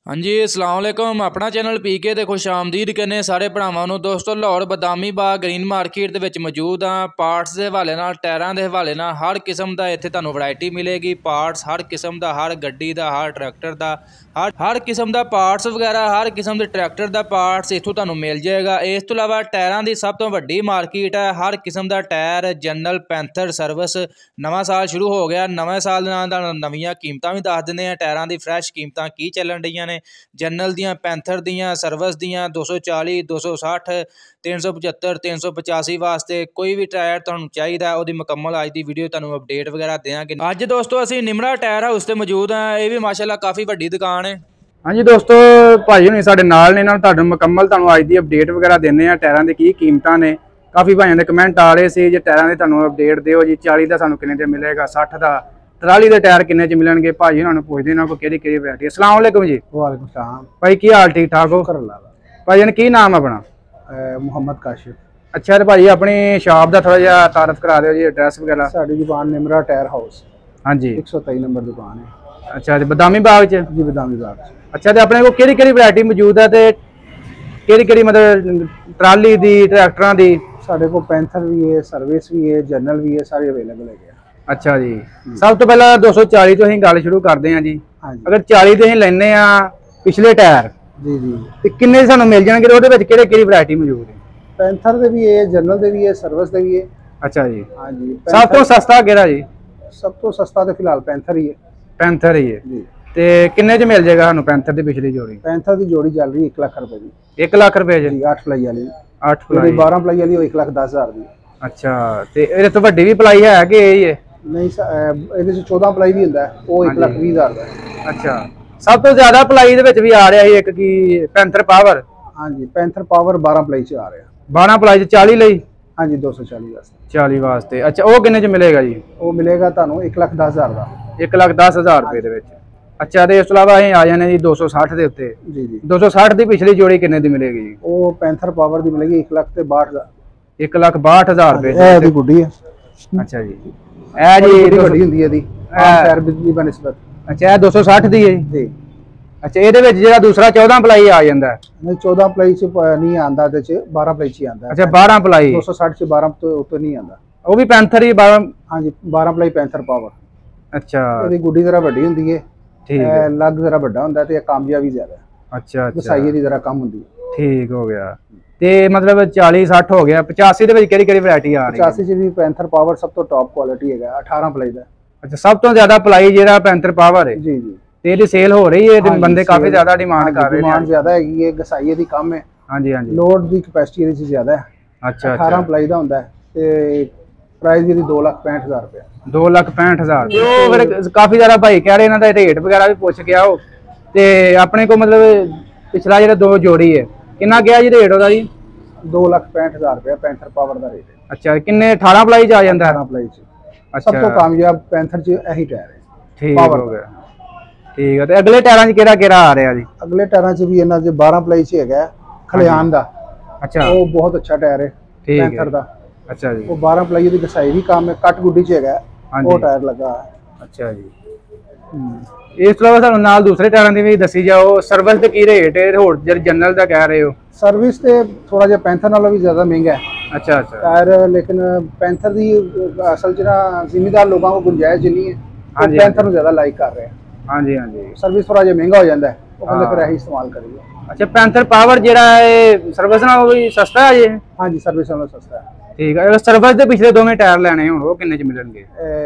हाँ जी अस्सलाम वालेकुम। अपना चैनल पीके ते खुश आमदीद करने सारे भरावां नूं। दोस्तों लाहौर बदामी बाग ग्रीन मार्केट दे विच मौजूद हाँ। पार्ट्स के हवाले नाल टायरां दे हवाले नाल हर किस्म का इत्थे तुहानूं वैरायटी मिलेगी। पार्ट्स हर किस्म का, हर गड्डी का, हर ट्रैक्टर का, हर किस्म का पार्ट्स वगैरह, हर किस्म के ट्रैक्टर का पार्ट्स इत्थों तुहानूं मिल जाएगा। इस तो इलावा टायरां दी सब तो वड्डी मार्केट है। हर किस्म का टायर जनरल पैंथर सर्विस। नवां साल शुरू हो गया, नवें साल दे नाल नवीं कीमतां भी दस दिंदे आ। टायरां दी फ्रैश कीमतां की चलन रहीआं ने। जनरल दियाँ, पैंथर दियाँ, सर्विस दियाँ 240, 260, 375, 385 वास्ते कोई भी टायर तुहानूं चाहीदा उहदी मुकम्मल अज दी वीडियो तुहानूं अपडेट वगैरह देंगे। अज दोस्तों असीं निमरा टायर हाउस ते मौजूद हाँ। ये भी माशाअल्लाह काफ़ी वड्डी दुकान है। हाँ जी दोस्तों, भाई हुणी साडे नाल ने, तुहानूं मुकम्मल तुहानूं अज दी अपडेट वगैरह देने आ। टायरां दी की कीमतां ने। काफ़ी भाइयों के कमेंट आ रहे सी जे टायरां दी तुहानूं अपडेट दिओ जी। 40 का सानूं किन्ने च मिलेगा, 60 का, ट्राली के टायर किन्ने च मिलणगे। भाई उन्होंने पुछदे इन्हां कोल किहड़ी वैरायटी। अस्सलाम वालेकुम जी। वालेकुम सलाम भाई की हाल, ठीक ठाक हो? भाई की नाम अपना? मुहम्मद काशिफ। अच्छा तो भाई अपनी शॉप का थोड़ा जिहा तारफ करा दिओ जी, एड्रैस वगैरह। साडी दुकान निमरा टायर हाउस। हाँ जी 123 नंबर दुकान है। अच्छा तो बदामी बाग च जी, बदामी बाग। अच्छा तो अपने को किहड़ी वैरायटी मौजूद है ते किहड़ी मतलब ट्राली दी, ट्रैक्टरां दी? साडे को पैंथर भी है, सर्विस भी है, जनरल भी है, सारे अवेलेबल है। अच्छा जी, सब तो पहला 240 तो अं गल शुरू करते हैं जी। हाँ जी। अगर 40 तो अं लैने पिछले टायर जी जी, तो किन्ने सानू मिल जाएंगे? ਉਹਦੇ ਵਿੱਚ ਕਿਹੜੀ वैरायटी मौजूद है? पैंथर दे भी है, जनरल दे भी है, सर्विस दे भी है। अच्छा जी। हाँ जी। सब तो सस्ता केड़ा जी? सब तो सस्ता तो फिलहाल पैंथर ही है। पैंथर ही है जी। ते किन्ने च मिल जाएगा सानू पैंथर की पिछली जोड़ी? पैंथर की जोड़ी चल रही 1 लाख रुपए की। 1 लाख रुपए जी? 8 पलाई वाली। 8 पलाई 12 पलाई वाली 1,10,000 की। अच्छा ते ਇਹਦੇ ਤੋਂ ਵੱਡੀ ਵੀ ਪਲਾਈ ਹੈ ਕਿ ਇਹ ਹੀ ਹੈ? नहीं ਇਹਦੇ ਚ 14 ਪलाई ਵੀ ਹੁੰਦਾ ਉਹ 1,20,000 ਦਾ। अच्छा सब तो ज्यादा पलाई ਦੇ ਵਿੱਚ ਵੀ ਆ ਰਿਹਾ ਸੀ ਇੱਕ ਕੀ ਪੈਂਥਰ ਪਾਵਰ? हाँ जी, पैंथर पावर 12 पलाई ਚ ਆ ਰਿਹਾ। 12 ਪਲਾਈ ਚ 40 ਲਈ? हाँ जी, 240 वास्ते। 40 ਵਾਸਤੇ। अच्छा ਉਹ ਕਿੰਨੇ ਚ ਮਿਲੇਗਾ ਜੀ? ਉਹ ਮਿਲੇਗਾ ਤੁਹਾਨੂੰ 1,10,000 ਦਾ। 1,10,000 रुपए ਦੇ ਵਿੱਚ। अच्छा तो इस तो इलावा ਅਸੀਂ ਆ ਜਾਣੇ ਜੀ 260 ਦੇ ਉੱਤੇ। जी जी। 260 ਦੀ ਪਿਛਲੀ ਜੋੜੀ ਕਿੰਨੇ ਦੀ ਮਿਲੇਗੀ ਜੀ? ਉਹ ਪੈਂਥਰ ਪਾਵਰ ਦੀ ਮਿਲੇਗੀ 1,62,000। 1,62,000 रुपए ਇਹ ਦੀ ਗੁੱਡੀ ਹੈ। अच्छा जी, ਇਹ ਜੀ ਬੜੀ ਵੱਡੀ ਹੁੰਦੀ ਹੈ ਇਹਦੀ ਆਮ ਟਾਇਰ ਦੀ ਬਨਿਸਬਤ। अच्छा ਇਹ 260 ਦੀ ਹੈ ਜੀ। अच्छा ਇਹਦੇ ਵਿੱਚ ਜਿਹੜਾ ਦੂਸਰਾ 14 ਪਲਾਈ ਆ ਜਾਂਦਾ? ਨਹੀਂ 14 ਪਲਾਈ ਚ ਨਹੀਂ ਆਂਦਾ, ਇਹਦੇ ਚ 12 ਪਲਾਈ ਚ ਆਂਦਾ। अच्छा 12 ਪਲਾਈ 260 ਚ 12 ਤੋਂ ਉੱਤੇ ਨਹੀਂ ਆਂਦਾ। ਉਹ ਵੀ ਪੈਂਥਰ ਹੀ 12? हाँ जी, 12 ਪਲਾਈ ਪੈਂਥਰ ਪਾਵਰ। अच्छा ਇਹਦੀ ਗੁੱਡੀ ਜ਼ਰਾ ਵੱਡੀ ਹੁੰਦੀ ਹੈ। ठीक है। ਲੱਗ ਜ਼ਰਾ ਵੱਡਾ ਹੁੰਦਾ ਤੇ ਕਾਮਯਾਬੀ ਜ਼ਿਆਦਾ। अच्छा अच्छा ਵਸਾਈ ਦੀ ਜ਼ਰਾ ਕਮ ਹੁੰਦੀ ਹੈ। ठीक हो गया। ਤੇ ਮਤਲਬ 40 60 ਹੋ ਗਿਆ। 85 ਦੇ ਵਿੱਚ ਕਿਹੜੀ ਵੈਰਾਈਟੀ ਆ ਰਹੀ ਹੈ? 85 ਚ ਵੀ ਪੈਂਥਰ ਪਾਵਰ ਸਭ ਤੋਂ ਟੌਪ ਕੁਆਲਿਟੀ ਹੈਗਾ, 18 ਪਲਾਈ ਦਾ। अच्छा सब तो ज्यादा पलाई ਜਿਹੜਾ ਪੈਂਥਰ ਪਾਵਰ ਹੈ? ਜੀ ਜੀ। ਤੇ ਇਹਦੀ ਸੇਲ ਹੋ ਰਹੀ ਹੈ? ਇਹਦੇ ਬੰਦੇ ਕਾਫੀ ਜ਼ਿਆਦਾ ਡਿਮਾਂਡ ਕਰ ਰਹੇ ਨੇ। ਡਿਮਾਂਡ ਜ਼ਿਆਦਾ ਹੈਗੀ ਹੈ, ਗਸਾਈਏ ਦੀ ਕੰਮ ਹੈ। ਹਾਂਜੀ ਹਾਂਜੀ। ਲੋਡ ਦੀ ਕਪੈਸਿਟੀ ਇਹਦੇ ਚ ਜ਼ਿਆਦਾ ਹੈ। ਅੱਛਾ 18 ਪਲਾਈ ਦਾ ਹੁੰਦਾ ਤੇ ਪ੍ਰਾਈਸ ਇਹਦੀ 2,65,000 ਰੁਪਏ। 2,65,000। ਉਹ ਫਿਰ ਕਾਫੀ ਜ਼ਿਆਦਾ ਭਾਈ ਕਹਿ ਰਹੇ ਇਹਨਾਂ ਦਾ ਰੇਟ ਵਗੈਰਾ ਵੀ ਪੁੱਛ ਕੇ ਆਓ। ਤੇ ਆਪਣੇ ਕੋ ਮਤਲਬ ਪਿਛਲਾ ਜਿਹੜਾ ਦੋ ਜੋੜੀ ਹੈ ਕਿੰਨਾ ਗਿਆ ਜੀ ਰੇਟ ਉਹਦਾ ਜੀ? 2,65,000 ਰੁਪਏ ਪੈਂਥਰ ਪਾਵਰ ਦਾ ਰੇਟ ਹੈ। ਅੱਛਾ ਕਿੰਨੇ 18 ਪਲਾਈ ਚ ਆ ਜਾਂਦਾ ਹੈ? 18 ਪਲਾਈ ਚ अच्छा ਸਭ ਤੋਂ ਕਾਮਯਾਬ ਪੈਂਥਰ ਚ ਇਹੀ ਟਾਇਰ ਹੈ। ਠੀਕ ਹੋ ਗਿਆ। ਠੀਕ ਹੈ ਤੇ ਅਗਲੇ ਟਾਇਰਾਂ 'ਚ ਕਿਹੜਾ ਆ ਰਿਹਾ ਜੀ? ਅਗਲੇ ਟਾਇਰਾਂ 'ਚ ਵੀ ਇਹਨਾਂ ਦੇ 12 ਪਲਾਈ 'ਚ ਹੈਗਾ ਖਲਿਆਨ ਦਾ। ਅੱਛਾ ਉਹ ਬਹੁਤ ਅੱਛਾ ਟਾਇਰ ਹੈ ਪੈਂਥਰ ਦਾ। ਅੱਛਾ ਜੀ। ਉਹ 12 ਪਲਾਈ ਦੀ ਗਸਾਈ ਵੀ ਕੰਮ ਹੈ, ਕੱਟ ਗੁੱਡੀ 'ਚ ਹੈਗਾ ਉਹ ਟਾਇਰ ਲੱਗਾ ਹੈ। ਅੱਛਾ ਜੀ। ਇਸ ਤੋਂ ਇਲਾਵਾ ਸਾਨੂੰ ਨਾਲ ਦੂਸਰੇ ਟਾਇਰਾਂ ਦੀ ਵੀ ਦੱਸੀ ਜਾਓ। ਸਰਵਿਸ ਤੇ ਕੀ ਰੇਟ ਹੈ? ਹੋਰ ਜਨਰਲ ਦਾ ਕਹਿ ਰਹੇ ਹੋ? ਸਰਵਿਸ ਤੇ ਥੋੜਾ ਜਿਹਾ ਪੈਂਥਰ ਨਾਲੋਂ ਵੀ ਜ਼ਿਆਦਾ ਮਹਿੰਗਾ ਹੈ। अच्छा अच्छा टायर, लेकिन पैंथर ਦੀ ਅਸਲ 'ਚ ਨਾ ਜ਼ਿਮੀਦਾਰ ਲੋਕਾਂ ਕੋਲ ਗੁੰਜਾਇਸ਼ ਜਿੰਨੀ ਹੈ ਉਹ ਪੈਂਥਰ ਨੂੰ ਜ਼ਿਆਦਾ ਲਾਈਕ ਕਰ ਰਹੇ ਹਨ। ਹਾਂਜੀ ਹਾਂਜੀ। ਸਰਵਿਸ ਥੋੜਾ ਜਿਹਾ ਮਹਿੰਗਾ ਹੋ ਜਾਂਦਾ ਹੈ, ਉਹ ਕਹਿੰਦੇ ਫਿਰ ਇਹੀ ਇਸਤੇਮਾਲ ਕਰੀਏ। ਅੱਛਾ ਪੈਂਥਰ ਪਾਵਰ ਜਿਹੜਾ ਹੈ ਸਰਵਿਸ ਨਾਲ ਉਹ ਵੀ ਸਸਤਾ ਹੈ ਜੀ? ਹਾਂਜੀ, ਸਰਵਿਸ ਨਾਲੋਂ ਸਸਤਾ ਹੈ। ਠੀਕ ਹੈ। ਸਰਵਿਸ ਦੇ ਪਿਛਲੇ ਦੋਵੇਂ ਟਾਇਰ ਲੈਣੇ ਹੋਣ ਉਹ ਕਿੰਨੇ ਚ ਮਿਲਣਗੇ?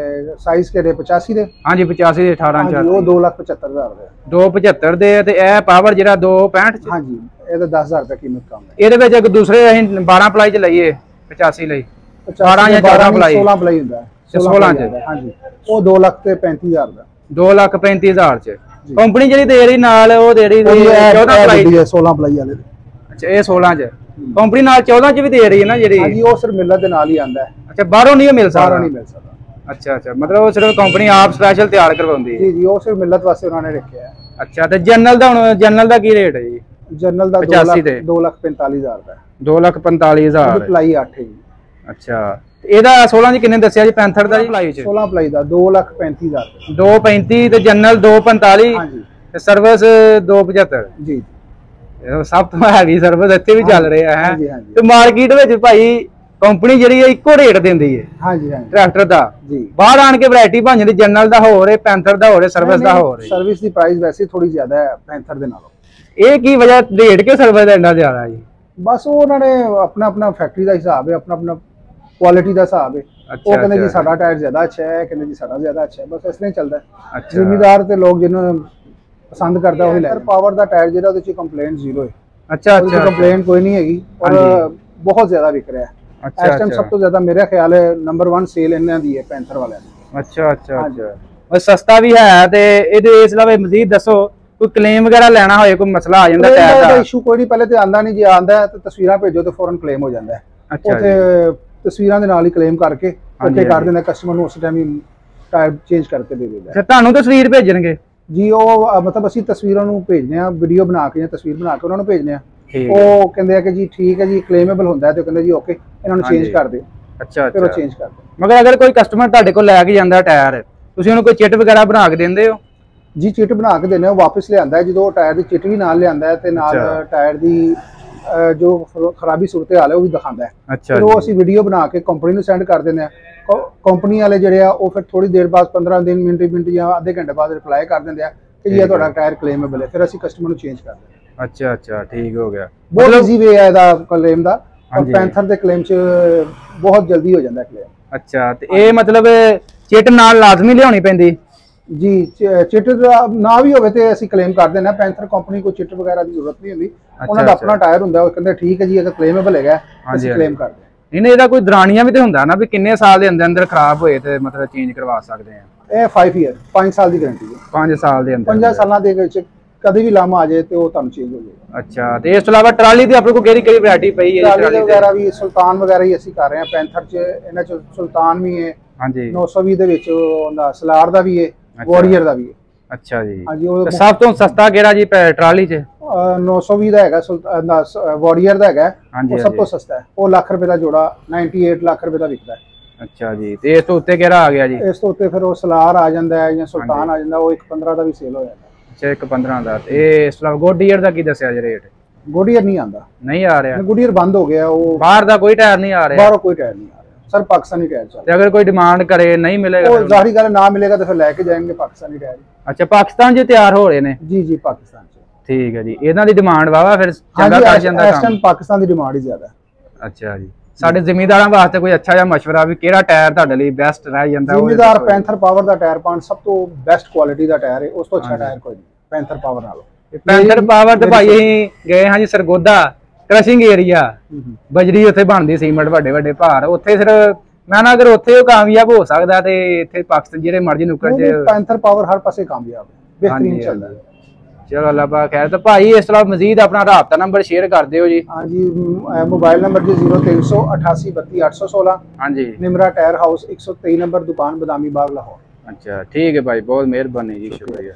ਸਾਈਜ਼ ਕਿਹੜੇ 85 ਦੇ? ਹਾਂਜੀ 85 ਦੇ 18 ਚ। ਉਹ 2,75,000 ਦੇ। 275 ਦੇ ਤੇ ਇਹ ਪਾਵਰ ਜਿਹੜਾ 265 ਚ? ਹਾਂਜੀ, ਇਹਦਾ 10,000 ਰੁਪਏ ਕੀਮਤ ਕਮ ਹੈ। ਇਹਦੇ ਵਿੱਚ ਇੱਕ ਦੂਸਰੇ ਅਸੀਂ 12 ਪਲਾਈ ਚ ਲਈਏ 85 ਲਈ 12 ਜਾਂ 14 ਪਲਾਈ? 16 ਪਲਾਈ ਹੁੰਦਾ ਹੈ। 16 ਚ? ਹਾਂਜੀ, ਉਹ 2,35,000 ਦਾ। 2,35,000 ਚ ਕੰਪਨੀ ਜਿਹੜੀ ਦੇ ਰਹੀ ਨਾਲ ਉਹ ਦੇ ਰਹੀ 14 ਪਲਾਈ ਚ? 16 ਪਲਾਈ ਵਾਲੇ। ਅੱਛਾ ਇਹ 16 ਚ ਕੰਪਨੀ ਨਾਲ 14 ਚ ਵੀ ਦੇ ਰਹੀ ਹੈ ਨਾ ਜਿਹੜੀ? ਹਾਂਜੀ, ਉਹ ਸਿਰ ਮਿਲਰ ਦੇ ਨਾਲ ਹੀ ਆਂਦਾ ਹੈ। ਅੱਛਾ ਬਾਹਰੋਂ ਨਹੀਂ ਮਿਲ ਸਕਦਾ? ਬਾਹਰੋਂ ਨਹੀਂ ਮਿਲ ਸਕਦਾ। ਅੱਛਾ ਅੱਛਾ ਮਤਲਬ ਉਹ ਸਿਰਫ ਕੰਪਨੀ ਆਪ ਸਪੈਸ਼ਲ ਤਿਆਰ ਕਰਵਾਉਂਦੀ ਹੈ? ਜੀ ਜੀ, ਉਹ ਸਿਰ ਮਿਲਤ ਵਾਸਤੇ ਉਹਨਾਂ ਨੇ ਰੱਖਿਆ ਹੈ। ਅੱਛਾ ਤੇ ਜਨਰਲ ਦਾ ਹੁਣ ਜਨਰਲ ਦਾ ਕੀ ਰੇਟ ਹੈ ਜੀ? ਜਨਰਲ ਦਾ 2,45,000 ਦਾ। 2,45,000 ਪਲਾਈ 8 ਹੈ ਜੀ। ਅੱਛਾ ਇਹਦਾ 16 ਚ ਕਿੰਨੇ ਦੱਸਿਆ ਜੀ ਪੈਂਥਰ ਦਾ ਜੀ? ਪਲਾਈ ਚ 16 ਪਲਾਈ ਦਾ 2,35,000 2,35 ਤੇ ਜਨਰਲ 2,45। ਹਾਂਜੀ ਤੇ ਸਰਵਿਸ 275 ਜੀ। ਸਭ ਤੋਂ ਹੈਵੀ ਸਰਵਿਸ ਇੱਥੇ ਵੀ ਚੱਲ ਰਿਹਾ ਹੈ। ਹਾਂਜੀ ਹਾਂਜੀ ਤੇ ਮਾਰਕੀਟ ਵਿੱਚ ਭਾਈ ਕੰਪਨੀ ਜਿਹੜੀ ਹੈ ਇੱਕੋ ਰੇਟ ਦਿੰਦੀ ਹੈ ਹਾਂਜੀ ਹਾਂਜੀ ਟਰੈਕਟਰ ਦਾ ਜੀ। ਬਾਹਰ ਆਣ ਕੇ ਵੈਰਾਈਟੀ ਬਣ ਜਾਂਦੀ, ਜਨਰਲ ਦਾ ਹੋਰ ਹੈ, ਪੈਂਥਰ ਦਾ ਹੋਰ ਹੈ, ਸਰਵਿਸ ਦਾ ਹੋਰ ਹੈ। ਸਰਵਿਸ ਦੀ ਪ੍ਰਾਈਸ ਵੈਸੇ ਥੋੜੀ ਜ਼ਿਆਦਾ ਹੈ ਪੈਂਥਰ ਦੇ ਨਾਲੋਂ। ਇਹ ਕੀ ਵਜ੍ਹਾ ਰੇਟ ਕਿ ਸਰਵਿਸ ਦਾ ਇੰਨਾ ਜ਼ਿਆਦਾ ਜੀ? ਬਸ ਉਹ ਉਹਨਾਂ ਨੇ ਆਪਣਾ ਆਪਣਾ ਫੈਕਟਰੀ ਦਾ ਹਿਸਾਬ ਹੈ, ਆਪਣਾ ਆਪਣਾ ਕੁਆਲਿਟੀ ਦਾ ਹਿਸਾਬ ਹੈ। ਉਹ ਕਹਿੰਦੇ ਜੀ ਸਾਡਾ ਟਾਇਰ ਜ਼ਿਆਦਾ ਅੱਛਾ ਹੈ, ਕਹਿੰਦੇ ਜੀ ਸਾਡਾ ਜ਼ਿਆਦਾ ਅੱਛਾ ਹੈ, ਬਸ ਇਸ ਤਰ੍ਹਾਂ ਹੀ ਚੱਲਦਾ ਹੈ। ਜ਼ਿਮੀਦਾਰ ਤੇ ਲੋਕ ਜਿਹਨੂੰ ਪਸੰਦ ਕਰਦਾ ਉਹੀ ਲੈ। ਪਾਵਰ ਦਾ ਟਾਇਰ ਜਿਹੜਾ ਉਹਦੇ ਚ ਕੰਪਲੇਂਟ ਜ਼ੀਰੋ ਹੈ। ਅੱਛਾ ਅੱਛਾ, ਕੰਪਲੇਂਟ ਕੋਈ ਨਹੀਂ ਹੈਗੀ ਔਰ ਬਹੁਤ ਜ਼ਿਆਦਾ ਵਿਕ ਰਿਹਾ ਹੈ। ਇਸ ਟਾਈਮ ਸਭ ਤੋਂ ਜ਼ਿਆਦਾ ਮੇਰਾ ਖਿਆਲ ਹੈ ਨੰਬਰ 1 ਸੇਲ ਇਹਨਾਂ ਦੀ ਹੈ ਪੈਂਥਰ ਵਾਲਿਆਂ ਦੀ। ਅੱਛਾ ਅੱਛਾ ਅੱਛਾ, ਉਹ ਸਸਤਾ ਵੀ ਹੈ। ਤੇ ਇਹਦੇ ਇਸ ਲਈ ਮਜ਼ੀਦ ਦੱਸੋ, ਕੋਈ ਕਲੇਮ ਵਗੈਰਾ ਲੈਣਾ ਹੋਏ, ਕੋਈ ਮਸਲਾ ਆ ਜਾਂਦਾ ਟਾਇਰ ਦਾ? ਇਸ਼ੂ ਕੋਈ ਨਹੀਂ, ਪਹਿਲੇ ਤੇ ਆਂਦਾ ਨਹੀਂ, ਜੇ ਆਂਦਾ ਤੇ ਤਸਵੀਰਾਂ ਭੇਜੋ ਤੇ ਫੌਰਨ ਕਲੇਮ ਹੋ ਜਾਂਦਾ ਹੈ। ਉੱਥੇ ਤਸਵੀਰਾਂ ਦੇ ਨਾਲ ਹੀ ਕਲੇਮ ਕਰਕੇ ਉੱਥੇ ਕਰ ਦਿੰਦਾ ਕਸਟਮਰ ਨੂੰ, ਉਸ ਟਾਈਮ ਹੀ ਟਾਇਰ ਚੇਂਜ ਕਰਕੇ ਦੇ ਦਿੰਦਾ। ਅੱਛਾ, ਤੁਹਾਨੂੰ ਤਸਵੀਰ ਭੇਜਣਗੇ ਜੀ? ਉਹ ਮਤਲਬ ਅਸੀਂ ਤਸਵੀਰਾਂ ਨੂੰ ਭੇਜਦੇ ਆ, ਵੀਡੀਓ ਬਣਾ ਕੇ ਜਾਂ ਤਸਵੀਰ ਬਣਾ ਕੇ ਉਹਨਾਂ ਨੂੰ ਭੇਜਦੇ ਆ। ਉਹ ਕਹਿੰਦੇ ਆ ਕਿ ਜੀ ਠੀਕ ਹੈ ਜੀ, ਕਲੇਮੇਬਲ ਹੁੰਦਾ ਹੈ, ਤੇ ਕਹਿੰਦੇ ਜੀ ਓਕੇ ਇਹਨਾਂ ਨੂੰ ਚੇਂਜ ਕਰ ਦਿਓ। ਅੱਛਾ, ਫਿਰ ਉਹ ਚੇਂਜ ਕਰ ਦਿਓ। ਮਗਰ ਅਗਰ ਕੋਈ ਕਸਟਮਰ ਤੁਹਾਡੇ ਕੋਲ ਲੈ ਕੇ ਜਾਂਦਾ ਟਾਇਰ, ਤੁਸੀਂ ਉਹਨੂੰ ਕੋਈ ਚਿੱਟ ਵਗੈਰਾ ਬਣਾ ਕੇ ਦਿੰਦੇ ਹੋ? ਜੀ ਚਿੱਟ ਬਣਾ ਕੇ ਦਿੰਦੇ ਹੋ, ਵਾਪਸ ਲਿਆਂਦਾ ਹੈ ਜਦੋਂ ਟਾਇਰ ਦੀ ਚਿੱਟ ਵੀ ਨਾਲ ਲਿਆਂਦਾ ਹੈ ਤੇ ਨਾਲ ਟਾਇਰ ਦੀ ਜੋ ਖਰਾਬੀ ਸੂਰਤ ਹਾਲ ਹੈ ਉਹ ਵੀ ਦਿਖਾਉਂਦਾ ਹੈ। ਫਿਰ ਉਹ ਅਸੀਂ ਵੀਡੀਓ ਬਣਾ ਕੇ ਕੰਪਨੀ ਨੂੰ ਸੈਂਡ ਕਰ ਦਿੰਦੇ ਆ। ਕੰਪਨੀ ਵਾਲੇ ਜਿਹੜੇ ਆ ਉਹ ਫਿਰ ਥੋੜੀ ਦੇਰ ਬਾਅਦ 15 ਦਿਨ ਮਿੰਟ ਜਾਂ ਅੱਧੇ ਘੰਟੇ ਬਾਅਦ ਰਿਪਲਾਈ ਕਰ ਦਿੰਦੇ ਆ ਕਿ ਜੀ ਇਹ ਤੁਹਾਡਾ ਟਾਇਰ ਕਲੇਮੇਬਲ ਹੈ। ਫਿਰ ਅਸੀਂ ਕਸਟਮਰ ਨੂੰ ਚੇਂਜ ਕਰ ਦਿੰਦੇ ਆ। ਅੱਛਾ ਅੱਛਾ, ਠੀਕ ਹੋ ਗਿਆ। ਬਹੁਤ ਈਜ਼ੀ ਵੇ ਹੈ ਇਹਦਾ ਕਲੇਮ ਦਾ, ਔਰ ਪੈਂਥਰ ਦੇ ਕਲੇਮ 'ਚ ਬਹੁਤ ਜਲਦੀ ਹੋ ਜਾਂਦਾ ਕਲੇਮ। ਅੱਛਾ, ਤੇ ਇਹ ਮਤਲਬ ਚਿੱਟ ਨਾਲ ਲਾਜ਼ਮੀ ਲਿਆਉਣੀ ਪੈਂਦੀ ਜੀ? ਚਿੱਟ ਨਾ ਵੀ ਹੋਵੇ ਤੇ ਅਸੀਂ ਕਲੇਮ ਕਰ ਦਿੰਦੇ ਆ। ਪੈਂਥਰ ਕੰਪਨੀ ਕੋਈ ਚਿੱਟ ਵਗੈਰਾ ਦੀ ਜ਼ਰੂਰਤ ਨਹੀਂ ਹੁੰਦੀ, ਉਹਨਾਂ ਦਾ ਆਪਣਾ ਟਾਇਰ ਹੁੰਦਾ। ਉਹ ਕਹਿੰਦੇ ਠੀਕ ਹੈ ਜੀ, ਅਗਰ ਕਲੇਮੇਬਲ ਹੈਗਾ ਅਸੀਂ ਕਲੇਮ ਕਰ ਦਿੰਦੇ। ਇਹਨੇ ਇਹਦਾ ਕੋਈ ਦਰਾਨੀਆਂ ਵੀ ਤੇ ਹੁੰਦਾ ਨਾ ਵੀ ਕਿੰਨੇ ਸਾਲ ਦੇ ਅੰਦਰ ਅੰਦਰ ਖਰਾਬ ਹੋਏ ਤੇ ਮਤਲਬ ਚੇਂਜ ਕਰਵਾ ਸਕਦੇ ਆ? ਇਹ 5 ਈਅਰ 5 ਸਾਲ ਦੀ ਗਾਰੰਟੀ ਹੈ। 5 ਸਾਲ ਦੇ ਅੰਦਰ? 5 ਸਾਲਾਂ ਦੇ ਵਿੱਚ ਕਦੇ ਵੀ ਲਾਮਾ ਆ ਜਾਏ ਤੇ ਉਹ ਤੁਹਾਨੂੰ ਚੇਂਜ ਹੋ ਜਾਏਗਾ। ਅੱਛਾ, ਤੇ ਇਸ ਤੋਂ ਇਲਾਵਾ ਟਰਾਲੀ ਤੇ ਆਪਣੇ ਕੋਲ ਕਿਹੜੀ ਵੈਰਾਈਟੀ ਪਈ ਹੈ? ਟਰਾਲੀ ਵਗੈਰਾ ਵੀ ਸੁਲਤਾਨ ਵਗੈਰਾ ਹੀ ਅਸੀਂ ਕਰ ਰਹੇ ਹਾਂ ਪੈਂਥਰ 'ਚ। ਇਹਨਾਂ 'ਚ ਸੁਲਤਾਨ ਵੀ ਹੈ, ਹਾਂਜੀ 920 ਦੇ ਵਿੱਚ ਉਹਦਾ ਸਲਾਰ ਦਾ ਵੀ ਹੈ, ਵਾਰੀਅਰ ਦਾ ਵੀ ਹੈ। ਅੱਛਾ ਜੀ, ਹਾਂਜੀ। ਉਹ ਸਭ ਤੋਂ ਸਸਤਾ ਕਿਹੜਾ ਜੀ ਟਰਾਲੀ 'ਚ? 920 ਦਾ ਹੈਗਾ, ਵਾਰੀਅਰ ਦਾ ਹੈਗਾ, ਉਹ ਸਭ ਤੋਂ ਸਸਤਾ ਹੈ। ਉਹ ਲੱਖ ਰੁਪਏ ਦਾ ਜੋੜਾ 98 ਲੱਖ ਰੁਪਏ ਦਾ ਵਿਕਦਾ ਹੈ। ਅੱਛਾ ਜੀ, ਤੇ ਇਸ ਤੋਂ ਉੱਤੇ ਕਿਹੜਾ ਆ ਗਿਆ ਜੀ? ਇਸ ਤੋਂ ਉੱਤੇ ਫਿਰ ਉਹ ਸਲਾਰ ਆ ਜਾਂਦਾ ਹੈ ਜਾਂ ਸੁਲਤਾਨ ਆ ਜਾਂਦਾ, ਉਹ 1.15 ਦਾ ਵੀ ਸੇਲ ਹੋ ਜਾਂਦਾ। ਅੱਛਾ, 1.15 ਦਾ। ਤੇ ਇਸ ਤੋਂ ਇਲਾਵਾ ਗੋਡੀਅਰ ਦਾ ਕੀ ਦੱਸਿਆ ਜੀ ਰੇਟ? ਗੋਡੀਅਰ ਨਹੀਂ ਆਂਦਾ, ਨਹੀਂ ਆ ਰਿਹਾ। ਗੋਡੀਅਰ ਬੰਦ ਹੋ ਗਿਆ। ਉਹ ਬਾਹਰ ਦਾ ਕੋਈ ਟਾਇਰ ਨਹੀਂ ਆ ਰਿਹਾ? ਬਾਹਰੋਂ ਕੋਈ ਟਾਇਰ ਨਹੀਂ ਆ ਰਿਹਾ ਸਰ, ਪਾਕਿਸਤਾਨੀ ਟਾਇਰ ਚੱਲ। ਤੇ ਅਗਰ ਕੋਈ ਡਿਮਾਂਡ ਕਰੇ ਨਹੀਂ ਮਿਲੇਗਾ? ਉਹ ਜ਼ਾਹਰੀ ਗੱਲ, ਨਾ ਮਿਲੇਗਾ ਤਾਂ ਫਿਰ ਲੈ ਕੇ ਜਾਏंगे ਪਾਕਿस्तानी टायर। ਅੱਛਾ, ਪਾਕਿस्तान 'ਚ ਤਿਆਰ ਹੋ ਰਹੇ ਨੇ? ਜੀ ਜੀ, ਪਾਕਿस्तान 'ਚ। ਠੀਕ ਹੈ ਜੀ, ਇਹਨਾਂ ਦੀ ਡਿਮਾਂਡ ਵਾਵਾ ਫਿਰ ਚੰਗਾ ਕਰ ਜਾਂਦਾ ਇਸ ਟਾਈਮ ਪਾਕਿस्तान ਦੀ ਡਿਮਾਂਡ ਹੀ ਜ਼ਿਆਦਾ ਹੈ। ਅੱਛਾ ਜੀ, ਸਾਡੇ ਜ਼ਿਮੀਂਦਾਰਾਂ ਵਾਸਤੇ ਕੋਈ ਅੱਛਾ ਜਿਹਾ ਮਸ਼ਵਰਾ ਵੀ ਕਿਹੜਾ ਟਾਇਰ ਤੁਹਾਡੇ ਲਈ ਬੈਸਟ ਰਹਿ ਜਾਂਦਾ? ਜ਼ਿਮੀਂਦਾਰ ਪੈਂਥਰ ਪਾਵਰ ਦਾ ਟਾਇਰ ਪਾਉਣ, ਸਭ ਤੋਂ ਬੈਸਟ ਕੁਆਲਿਟੀ ਦਾ ਟਾਇਰ ਹੈ। ਉਸ ਤੋਂ ਅੱਛਾ ਟਾਇਰ ਕੋਈ ਨਹੀਂ ਪੈਂਥਰ ਪਾਵਰ ਨਾਲੋਂ। ਪੈਂਥਰ ਪਾਵਰ ਤੇ ਭਾਈ ਅਸੀਂ ਗਏ ਹਾਂ ਜੀ ਸਰਗੋਦਾ ਕ੍ਰਸ਼ਿੰਗ ਏਰੀਆ, ਬਜਰੀ ਉੱਥੇ ਬਣਦੀ ਸੀਮੈਂਟ ਵੱਡੇ ਵੱਡੇ ਭਾਰ, ਉੱਥੇ ਸਿਰਫ ਮੈਂ ਨਾ ਅਗਰ ਉੱਥੇ ਉਹ ਕਾਮਯਾਬ ਹੋ ਸਕਦਾ ਤੇ ਇੱਥੇ ਪਾਕਿਸਤਾਨ ਜਿਹੜੇ ਮਰਜ਼ੀ ਨੁੱਕਰ ਚ ਪੈਂਥਰ ਪਾਵਰ ਹਰ ਪਾਸੇ ਕਾਮਯਾਬ ਹੈ, ਬਿਹਤਰੀਨ ਚੱਲਦਾ ਹੈ। ਚਲੋ ਅੱਲਾਹ ਪਾਕ ਖੈਰ। ਤਾਂ ਭਾਈ ਇਸ ਤਰ੍ਹਾਂ ਮਜ਼ੀਦ ਆਪਣਾ ਰਾਬਤਾ ਨੰਬਰ ਸ਼ੇਅਰ ਕਰ ਦਿਓ ਜੀ। ਹਾਂਜੀ, ਮੋਬਾਈਲ ਨੰਬਰ ਜੀ 0300 88 32 816। ਹਾਂਜੀ, ਨਿਮਰਾ ਟਾਇਰ ਹਾਊਸ 123 ਨੰਬਰ, ਦੁਕਾਨ ਬਦਾਮੀ ਬਾਗ, ਲਾਹੌਰ। ਅੱਛਾ ਠੀਕ ਹੈ ਭਾਈ, ਬਹੁਤ ਮਿਹਰਬਾਨੀ ਜੀ, ਸ਼ੁਕਰੀਆ।